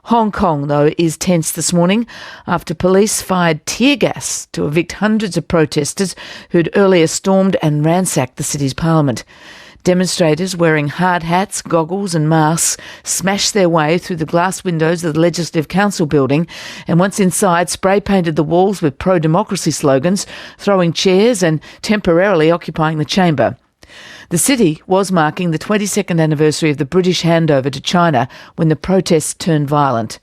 Hong Kong, though, is tense this morning after police fired tear gas to evict hundreds of protesters who'd earlier stormed and ransacked the city's parliament. Demonstrators wearing hard hats, goggles and masks smashed their way through the glass windows of the Legislative Council building and once inside spray-painted the walls with pro-democracy slogans, throwing chairs and temporarily occupying the chamber. The city was marking the 22nd anniversary of the British handover to China when the protests turned violent.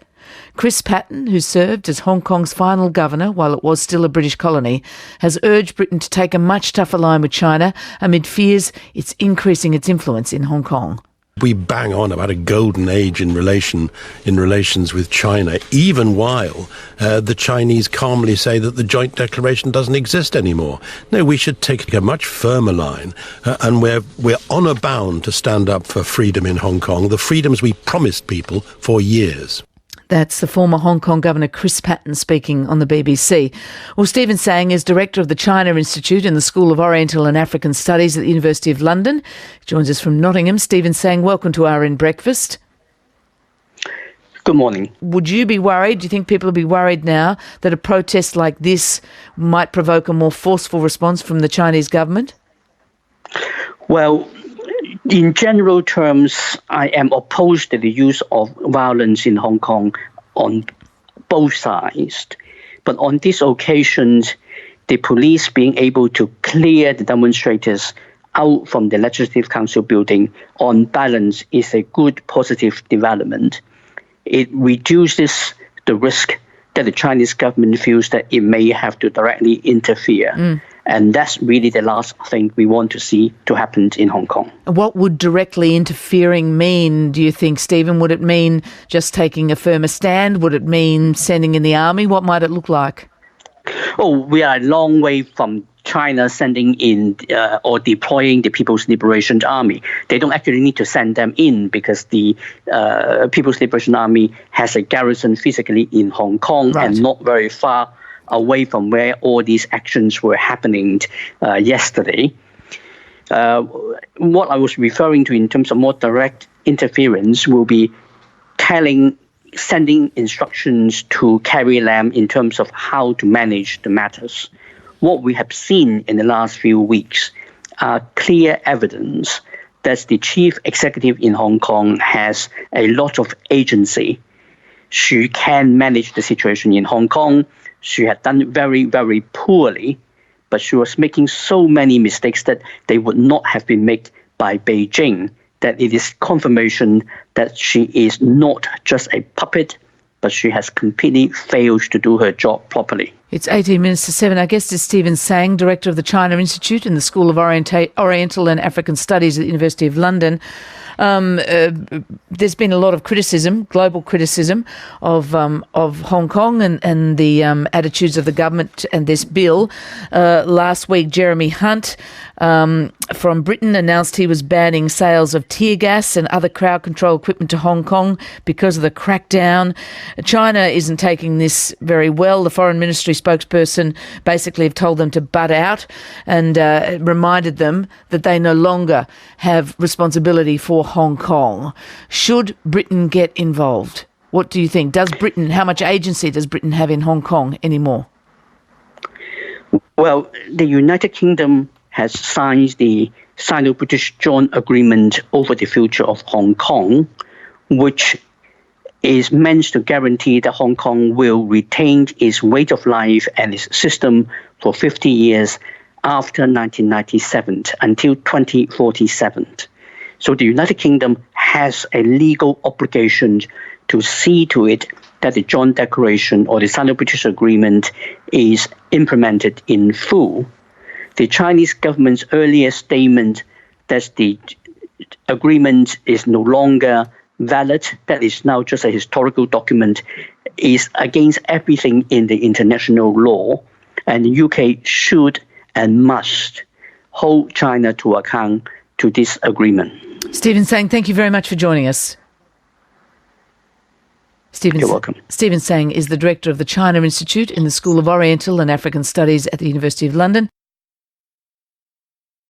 Chris Patten, who served as Hong Kong's final governor while it was still a British colony, has urged Britain to take a much tougher line with China amid fears it's increasing its influence in Hong Kong. We bang on about a golden age in relations with China, even while the Chinese calmly say that the joint declaration doesn't exist anymore. No, we should take a much firmer line, and we're honour bound to stand up for freedom in Hong Kong, the freedoms we promised people for years. That's the former Hong Kong Governor Chris Patten speaking on the BBC. Well, Stephen Tsang is Director of the China Institute in the School of Oriental and African Studies at the University of London. He joins us from Nottingham. Stephen Tsang, welcome to RN Breakfast. Good morning. Would you be worried, do you think people will be worried now that a protest like this might provoke a more forceful response from the Chinese government? Well, in general terms, I am opposed to the use of violence in Hong Kong on both sides. But on this occasion, the police being able to clear the demonstrators out from the Legislative Council building on balance is a good positive development. It reduces the risk that the Chinese government feels that it may have to directly interfere. And that's really the last thing we want to see to happen in Hong Kong. What would directly interfering mean, do you think, Stephen? Would it mean just taking a firmer stand? Would it mean sending in the army? What might it look like? Oh, we are a long way from China sending in or deploying the People's Liberation Army. They don't actually need to send them in because the People's Liberation Army has a garrison physically in Hong Kong and not very far away from where all these actions were happening yesterday. What I was referring to in terms of more direct interference will be sending instructions to Carrie Lam in terms of how to manage the matters. What we have seen in the last few weeks are clear evidence that the chief executive in Hong Kong has a lot of agency. She can manage the situation in Hong Kong. She had done very, very poorly, but she was making so many mistakes that they would not have been made by Beijing, that it is confirmation that she is not just a puppet, but she has completely failed to do her job properly. It's 18 minutes to 7. Our guest is Stephen Tsang, Director of the China Institute in the School of Oriental and African Studies at the University of London. There's been a lot of criticism, global criticism of Hong Kong and the attitudes of the government and this bill. Last week, Jeremy Hunt from Britain announced he was banning sales of tear gas and other crowd control equipment to Hong Kong because of the crackdown. China isn't taking this very well. The Foreign Ministry spokesperson basically have told them to butt out and reminded them that they no longer have responsibility for Hong Kong. Should Britain get involved? What do you think? How much agency does Britain have in Hong Kong anymore? Well, the United Kingdom has signed the Sino-British Joint Agreement over the future of Hong Kong, which is meant to guarantee that Hong Kong will retain its way of life and its system for 50 years after 1997 until 2047. So the United Kingdom has a legal obligation to see to it that the Joint Declaration or the Sino-British Agreement is implemented in full. The Chinese government's earlier statement that the agreement is no longer valid, that is now just a historical document, is against everything in the international law, and the UK should and must hold China to account to this agreement. Stephen Tsang, thank you very much for joining us. You're welcome. Stephen Tsang is the Director of the China Institute in the School of Oriental and African Studies at the University of London.